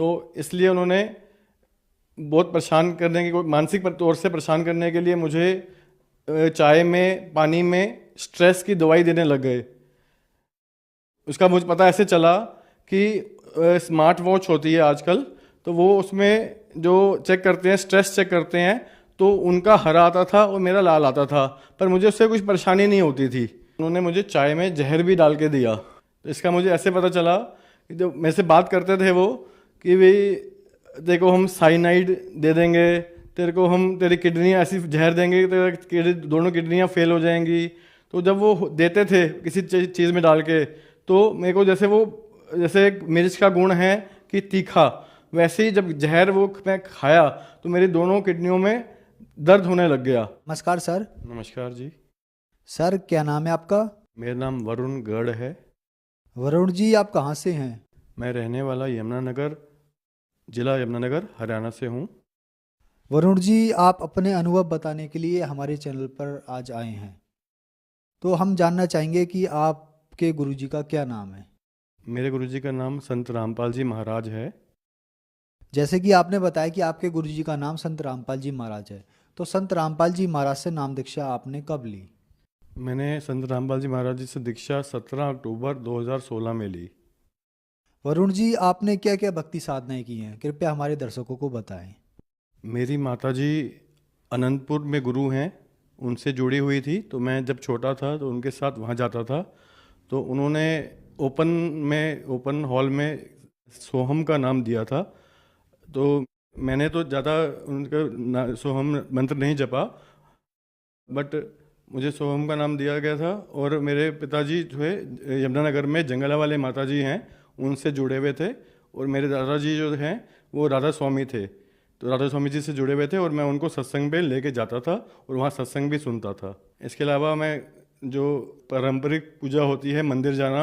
तो इसलिए उन्होंने बहुत परेशान करने की, मानसिक तौर से परेशान करने के लिए मुझे चाय में, पानी में स्ट्रेस की दवाई देने लग गए। उसका मुझे पता ऐसे चला कि स्मार्ट वॉच होती है आजकल, तो वो उसमें जो चेक करते हैं, स्ट्रेस चेक करते हैं, तो उनका हरा आता था और मेरा लाल आता था, पर मुझे उससे कुछ परेशानी नहीं होती थी। उन्होंने मुझे चाय में जहर भी डाल के दिया। तो इसका मुझे ऐसे पता चला कि जो मेरे से बात करते थे वो, कि भाई देखो हम साइनाइड दे देंगे तेरे को, हम तेरी किडनी ऐसी जहर देंगे तेरे दोनों किडनियाँ फेल हो जाएंगी। तो जब वो देते थे किसी चीज़ में डाल के, तो मेरे को जैसे एक मिर्च का गुण है कि तीखा, वैसे ही जब जहर वो मैं खाया तो मेरी दोनों किडनियों में दर्द होने लग गया। नमस्कार सर। नमस्कार जी। सर क्या नाम है आपका? मेरा नाम वरुण गढ़ है। वरुण जी, आप कहाँ से हैं? मैं रहने वाला यमुनानगर, जिला यमुनानगर, हरियाणा से हूँ। वरुण जी, आप अपने अनुभव बताने के लिए हमारे चैनल पर आज आए हैं, तो हम जानना चाहेंगे कि आपके गुरुजी का क्या नाम है। मेरे गुरुजी का नाम संत रामपाल जी महाराज है। जैसे कि आपने बताया कि आपके गुरुजी का नाम संत रामपाल जी महाराज है, तो संत रामपाल जी महाराज से नाम दीक्षा आपने कब ली? मैंने संत रामपाल जी महाराज जी से दीक्षा 17 अक्टूबर 2016 में ली। वरुण जी, आपने क्या क्या भक्ति साधनाएं की हैं, कृपया हमारे दर्शकों को बताएं। मेरी माताजी अनंतपुर में गुरु हैं, उनसे जुड़ी हुई थी। तो मैं जब छोटा था तो उनके साथ वहाँ जाता था। तो उन्होंने ओपन हॉल में सोहम का नाम दिया था। तो मैंने तो ज़्यादा उनका सोहम मंत्र नहीं जपा, बट मुझे सोहम का नाम दिया गया था। और मेरे पिताजी जो है यमुनानगर में जंगला वाले माताजी हैं, उनसे जुड़े हुए थे। और मेरे दादाजी जो हैं वो राधा स्वामी थे, तो राधा स्वामी जी से जुड़े हुए थे, और मैं उनको सत्संग में लेके जाता था और वहाँ सत्संग भी सुनता था। इसके अलावा मैं जो पारंपरिक पूजा होती है, मंदिर जाना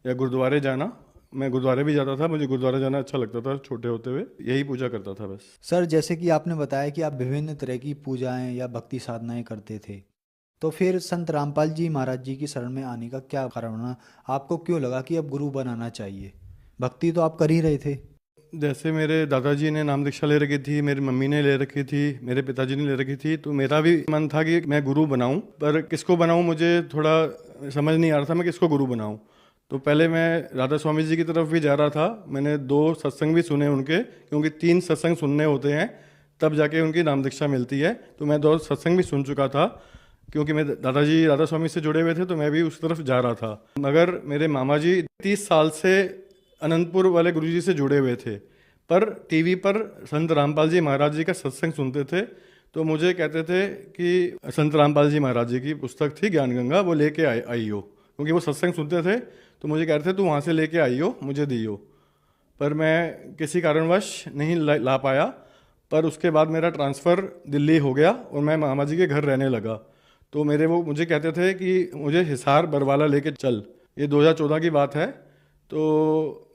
या गुरुद्वारे जाना, मैं गुरुद्वारे भी जाता था। मुझे गुरुद्वारे जाना अच्छा लगता था छोटे होते हुए, यही पूजा करता था बस। सर, जैसे कि आपने बताया कि आप विभिन्न तरह की पूजाएं या भक्ति साधनाएं करते थे, तो फिर संत रामपाल जी महाराज जी की शरण में आने का क्या कारण बना? आपको क्यों लगा कि अब गुरु बनाना चाहिए? भक्ति तो आप कर ही रहे थे। जैसे मेरे दादाजी ने नाम दीक्षा ले रखी थी, मेरी मम्मी ने ले रखी थी, मेरे पिताजी ने ले रखी थी, तो मेरा भी मन था कि मैं गुरु बनाऊं। पर किसको बनाऊं मुझे थोड़ा समझ नहीं आ रहा था, मैं किसको गुरु बनाऊं। तो पहले मैं राधा स्वामी जी की तरफ भी जा रहा था। मैंने 2 सत्संग भी सुने उनके, क्योंकि 3 सत्संग सुनने होते हैं तब जाके उनकी नाम दीक्षा मिलती है। तो मैं 2 सत्संग भी सुन चुका था, क्योंकि मेरे दादाजी राधा स्वामी से जुड़े हुए थे, तो मैं भी उस तरफ जा रहा था। मगर मेरे मामा जी 30 साल से अनंतपुर वाले गुरुजी से जुड़े हुए थे, पर टीवी पर संत रामपाल जी महाराज जी का सत्संग सुनते थे। तो मुझे कहते थे कि संत रामपाल जी महाराज जी की पुस्तक थी ज्ञान गंगा, वो लेके आई हो, क्योंकि वो सत्संग सुनते थे। तो मुझे कहते थे तू वहाँ से लेके आई हो, मुझे दी हो। पर मैं किसी कारणवश नहीं ला पाया। पर उसके बाद मेरा ट्रांसफ़र दिल्ली हो गया और मैं मामा जी के घर रहने लगा। तो वो मुझे कहते थे कि मुझे हिसार बरवाला लेके चल। ये 2014 की बात है। तो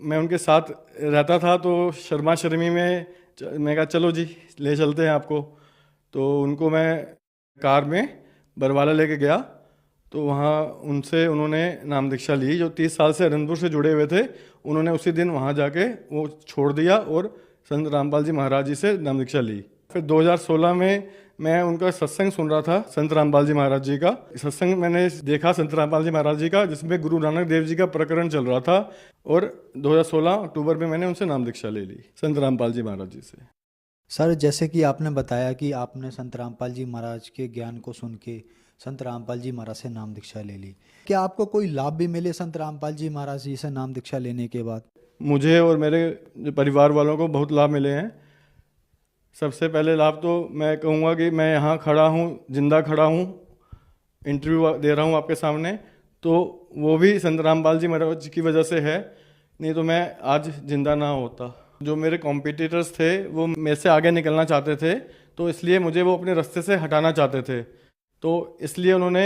मैं उनके साथ रहता था, तो शर्मा शर्मी में मैं कहा चलो जी ले चलते हैं आपको। तो उनको मैं कार में बरवाला लेके गया। तो वहाँ उन्होंने नाम दीक्षा ली। जो 30 साल से अनंतपुर से जुड़े हुए थे, उन्होंने उसी दिन वहाँ जाके वो छोड़ दिया और संत रामपाल जी महाराज जी से नाम दीक्षा ली। फिर 2016 में मैं उनका सत्संग सुन रहा था, संत रामपाल जी महाराज जी का सत्संग मैंने देखा, संत रामपाल जी महाराज जी का, जिसमें गुरु नानक देव जी का प्रकरण चल रहा था। और 2016 अक्टूबर में मैंने उनसे नाम दीक्षा ले ली, संत रामपाल जी महाराज जी से। सर, जैसे कि आपने बताया कि आपने संत रामपाल जी महाराज के ज्ञान को सुन के संत रामपाल जी महाराज से नाम दीक्षा ले ली, क्या आपको कोई लाभ भी मिले संत रामपाल जी महाराज जी से नाम दीक्षा लेने के बाद? मुझे और मेरे परिवार वालों को बहुत लाभ मिले हैं। सबसे पहले लाभ तो मैं कहूँगा कि मैं यहाँ खड़ा हूँ, जिंदा खड़ा हूँ, इंटरव्यू दे रहा हूँ आपके सामने, तो वो भी संत रामपाल जी महाराज की वजह से है, नहीं तो मैं आज जिंदा ना होता। जो मेरे कॉम्पिटिटर्स थे वो मेरे से आगे निकलना चाहते थे, तो इसलिए मुझे वो अपने रास्ते से हटाना चाहते थे। तो इसलिए उन्होंने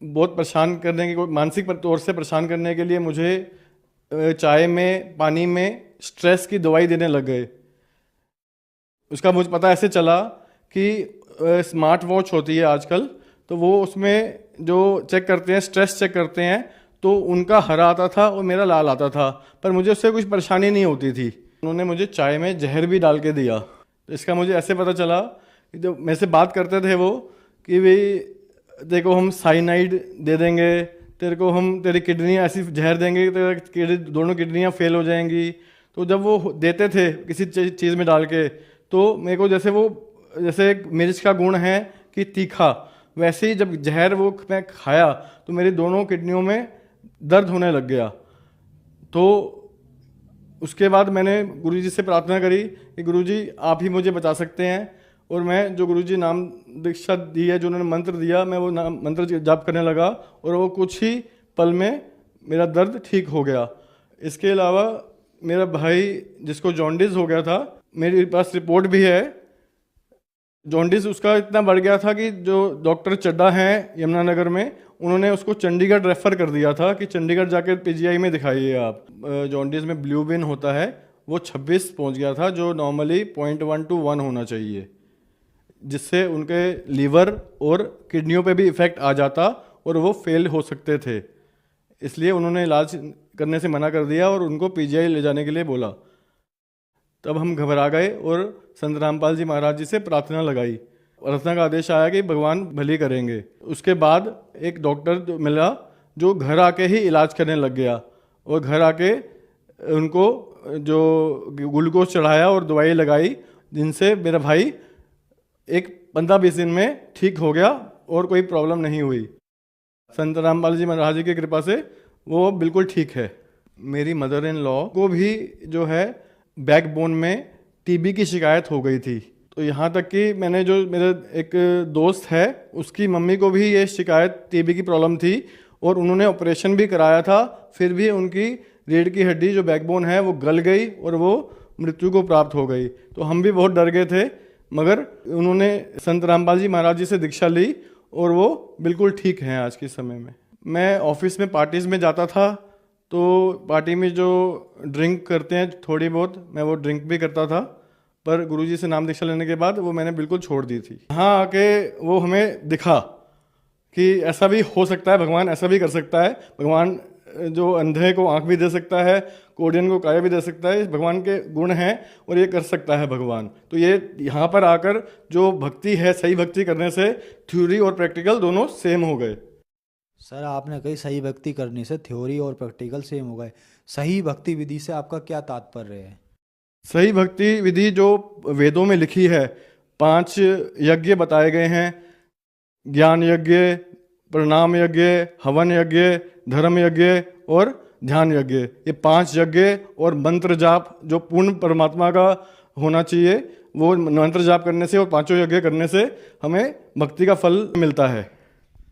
बहुत परेशान करने की, मानसिक तौर से परेशान करने के लिए मुझे चाय में, पानी में स्ट्रेस की दवाई देने लग गए। उसका मुझे पता ऐसे चला कि स्मार्ट वॉच होती है आजकल, तो वो उसमें जो चेक करते हैं, स्ट्रेस चेक करते हैं, तो उनका हरा आता था और मेरा लाल आता था, पर मुझे उससे कुछ परेशानी नहीं होती थी। उन्होंने मुझे चाय में जहर भी डाल के दिया। तो इसका मुझे ऐसे पता चला कि जब मेरे से बात करते थे वो कि भाई देखो हम साइनाइड दे देंगे तेरे को, हम तेरी किडनी ऐसी जहर देंगे तेरे दोनों किडनियाँ फेल हो जाएंगी। तो जब वो देते थे किसी चीज़ में डाल के, तो मेरे को जैसे मिर्च का गुण है कि तीखा, वैसे ही जब जहर वो मैं खाया तो मेरी दोनों किडनियों में दर्द होने लग गया। तो उसके बाद मैंने गुरुजी से प्रार्थना करी कि गुरुजी आप ही मुझे बचा सकते हैं, और मैं जो गुरुजी नाम दीक्षा दी है, जो उन्होंने मंत्र दिया, मैं वो मंत्र जाप करने लगा और वो कुछ ही पल में मेरा दर्द ठीक हो गया। इसके अलावा मेरा भाई जिसको जॉन्डिस हो गया था, मेरे पास रिपोर्ट भी है। जॉन्डिस उसका इतना बढ़ गया था कि जो डॉक्टर चड्डा हैं यमुनानगर में, उन्होंने उसको चंडीगढ़ रेफ़र कर दिया था कि चंडीगढ़ जाकर पीजीआई में दिखाइए आप। जॉन्डिस में ब्लूबिन होता है, वो 26 पहुंच गया था, जो नॉर्मली 0.1 to 1 होना चाहिए, जिससे उनके लीवर और किडनियों पे भी इफ़ेक्ट आ जाता और वो फेल हो सकते थे। इसलिए उन्होंने इलाज करने से मना कर दिया और उनको पीजीआई ले जाने के लिए बोला। तब हम घबरा गए और संत रामपाल जी महाराज जी से प्रार्थना लगाई। प्रार्थना का आदेश आया कि भगवान भली करेंगे। उसके बाद एक डॉक्टर मिला जो घर आके ही इलाज करने लग गया, और घर आके उनको जो ग्लूकोज चढ़ाया और दवाई लगाई, जिनसे मेरा भाई एक 15-20 दिन में ठीक हो गया और कोई प्रॉब्लम नहीं हुई। संत रामपाल जी महाराज जी की कृपा से वो बिल्कुल ठीक है। मेरी मदर इन लॉ को भी जो है बैकबोन में टीबी की शिकायत हो गई थी। तो यहाँ तक कि मैंने जो मेरा एक दोस्त है उसकी मम्मी को भी ये शिकायत टीबी की प्रॉब्लम थी, और उन्होंने ऑपरेशन भी कराया था, फिर भी उनकी रीढ़ की हड्डी जो बैकबोन है वो गल गई और वो मृत्यु को प्राप्त हो गई। तो हम भी बहुत डर गए थे, मगर उन्होंने संत रामपाल जी महाराज जी से दीक्षा ली और वो बिल्कुल ठीक हैं आज के समय में। मैं ऑफिस में पार्टीज़ में जाता था, तो पार्टी में जो ड्रिंक करते हैं थोड़ी बहुत, मैं वो ड्रिंक भी करता था, पर गुरुजी से नाम दीक्षा लेने के बाद वो मैंने बिल्कुल छोड़ दी थी। यहाँ आके वो हमें दिखा कि ऐसा भी हो सकता है, भगवान ऐसा भी कर सकता है। भगवान जो अंधे को आंख भी दे सकता है, कोढ़ियन को काया भी दे सकता है, भगवान के गुण हैं और ये कर सकता है भगवान। तो ये यहाँ पर आकर जो भक्ति है, सही भक्ति करने से थ्योरी और प्रैक्टिकल दोनों सेम हो गए। सर आपने कही सही भक्ति करने से थ्योरी और प्रैक्टिकल सेम हो गए। सही भक्ति विधि से आपका क्या तात्पर्य है? सही भक्ति विधि जो वेदों में लिखी है, 5 यज्ञ बताए गए हैं, ज्ञान यज्ञ, प्रणाम यज्ञ, हवन यज्ञ, धर्म यज्ञ और ध्यान यज्ञ। ये 5 यज्ञ और मंत्र जाप जो पूर्ण परमात्मा का होना चाहिए, वो मंत्र जाप करने से और 5 यज्ञ करने से हमें भक्ति का फल मिलता है।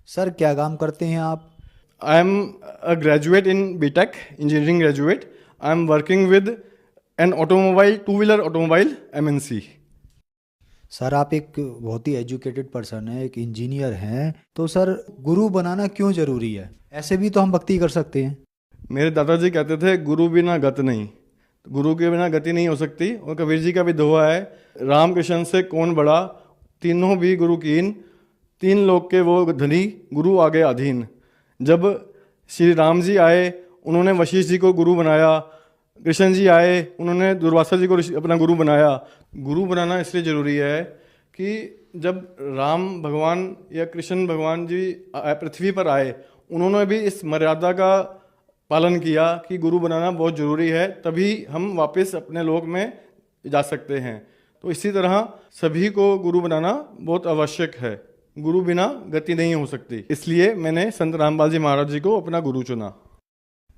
सर क्या काम करते हैं आप? I am a graduate in BTech, engineering graduate. I am working with an automobile, 2-व्हीलर ऑटोमोबाइल MNC। सर आप एक बहुत ही एजुकेटेड पर्सन है, एक इंजीनियर हैं, तो सर गुरु बनाना क्यों जरूरी है? ऐसे भी तो हम भक्ति कर सकते हैं। मेरे दादाजी कहते थे गुरु बिना गति नहीं, तो गुरु के बिना गति नहीं हो सकती। और कबीर जी का भी दोहा है, रामकृष्ण से कौन बड़ा, तीनों भी गुरु कीन, 3 लोक के वो धनी, गुरु आगे अधीन। जब श्री राम जी आए, उन्होंने वशिष्ठ जी को गुरु बनाया, कृष्ण जी आए, उन्होंने दुर्वासा जी को अपना गुरु बनाया। गुरु बनाना इसलिए ज़रूरी है कि जब राम भगवान या कृष्ण भगवान जी पृथ्वी पर आए, उन्होंने भी इस मर्यादा का पालन किया कि गुरु बनाना बहुत ज़रूरी है, तभी हम वापस अपने लोक में जा सकते हैं। तो इसी तरह सभी को गुरु बनाना बहुत आवश्यक है। गुरु बिना गति नहीं हो सकती, इसलिए मैंने संत रामपाल जी महाराज जी को अपना गुरु चुना।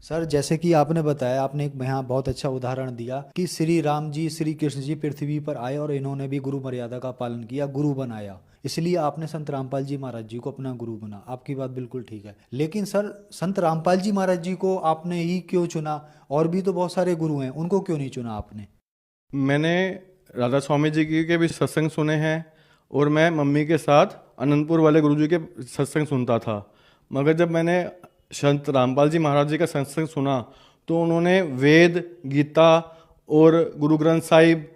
सर जैसे कि आपने बताया, आपने एक यहाँ बहुत अच्छा उदाहरण दिया कि श्री राम जी, श्री कृष्ण जी पृथ्वी पर आए और इन्होंने भी गुरु मर्यादा का पालन किया, गुरु बनाया, इसलिए आपने संत रामपाल जी महाराज जी को अपना गुरु बना। आपकी बात बिल्कुल ठीक है, लेकिन सर संत रामपाल जी महाराज जी को आपने ही क्यों चुना? और भी तो बहुत सारे गुरु हैं, उनको क्यों नहीं चुना आपने? मैंने राधा स्वामी जी के भी सत्संग सुने हैं, और मैं मम्मी के साथ अनंतपुर वाले गुरुजी के सत्संग सुनता था। मगर जब मैंने संत रामपाल जी महाराज जी का सत्संग सुना, तो उन्होंने वेद, गीता और गुरु ग्रंथ साहिब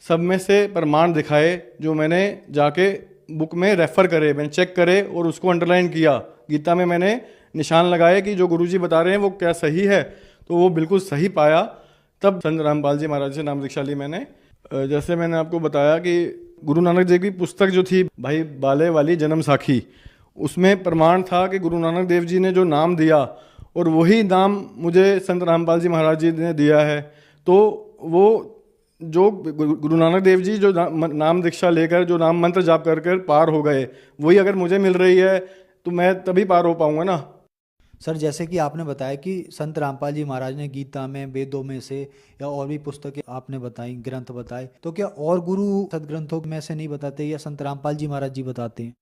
सब में से प्रमाण दिखाए, जो मैंने जाके बुक में रेफ़र करे, मैंने चेक करे और उसको अंडरलाइन किया। गीता में मैंने निशान लगाए कि जो गुरुजी बता रहे हैं वो क्या सही है, तो वो बिल्कुल सही पाया। तब संत रामपाल जी महाराज से नाम दीक्षा ली मैंने। जैसे मैंने आपको बताया कि गुरु नानक देव की पुस्तक जो थी भाई बाले वाली जन्म साखी, उसमें प्रमाण था कि गुरु नानक देव जी ने जो नाम दिया और वही नाम मुझे संत रामपाल जी महाराज जी ने दिया है। तो वो जो गुरु नानक देव जी जो नाम दीक्षा लेकर जो नाम मंत्र जाप कर कर पार हो गए, वही अगर मुझे मिल रही है तो मैं तभी पार हो पाऊंगा ना। सर जैसे कि आपने बताया कि संत रामपाल जी महाराज ने गीता में, वेदों में से या और भी पुस्तकें आपने बताई, ग्रंथ बताए, तो क्या और गुरु सदग्रंथों में से नहीं बताते या संत रामपाल जी महाराज जी बताते हैं?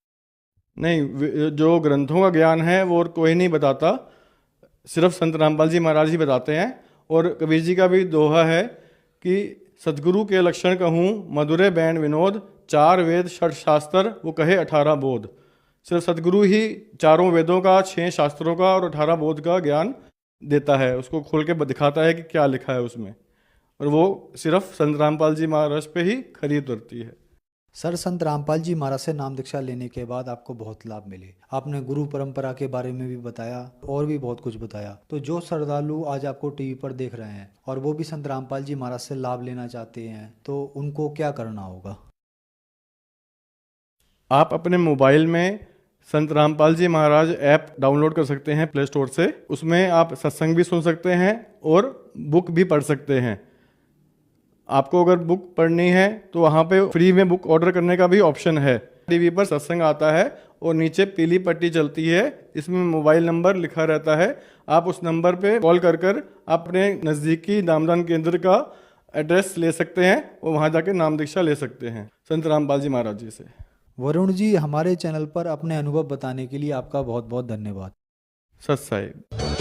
नहीं, जो ग्रंथों का ज्ञान है वो और कोई नहीं बताता, सिर्फ संत रामपाल जी महाराज ही बताते हैं। और कबीर जी का भी दोहा है कि सदगुरु के लक्षण कहूँ मधुरे बैन विनोद, 4 वेद 6 शास्त्र वो कहे 18 बोध। सिर्फ सदगुरु ही 4 वेदों का, 6 शास्त्रों का और 18 बोध का ज्ञान देता है, उसको खोल के दिखाता है कि क्या लिखा है उसमें, और वो सिर्फ संत रामपाल जी महाराज पे ही खरी उतरती है। सर संत रामपाल जी महाराज से नाम दीक्षा लेने के बाद आपको बहुत लाभ मिले। आपने गुरु परंपरा के बारे में भी बताया और भी बहुत कुछ बताया। तो जो श्रद्धालु आज आपको टीवी पर देख रहे हैं और वो भी संत रामपाल जी महाराज से लाभ लेना चाहते हैं, तो उनको क्या करना होगा? आप अपने मोबाइल में संत रामपाल जी महाराज ऐप डाउनलोड कर सकते हैं प्ले स्टोर से। उसमें आप सत्संग भी सुन सकते हैं और बुक भी पढ़ सकते हैं। आपको अगर बुक पढ़नी है तो वहाँ पे फ्री में बुक ऑर्डर करने का भी ऑप्शन है। टीवी पर सत्संग आता है और नीचे पीली पट्टी चलती है, इसमें मोबाइल नंबर लिखा रहता है। आप उस नंबर पे कॉल कर कर अपने नज़दीकी नामदान केंद्र का एड्रेस ले सकते हैं और वहाँ जाके नाम दीक्षा ले सकते हैं संत रामपाल जी महाराज जी से। वरुण जी, हमारे चैनल पर अपने अनुभव बताने के लिए आपका बहुत बहुत धन्यवाद। सत साहिब।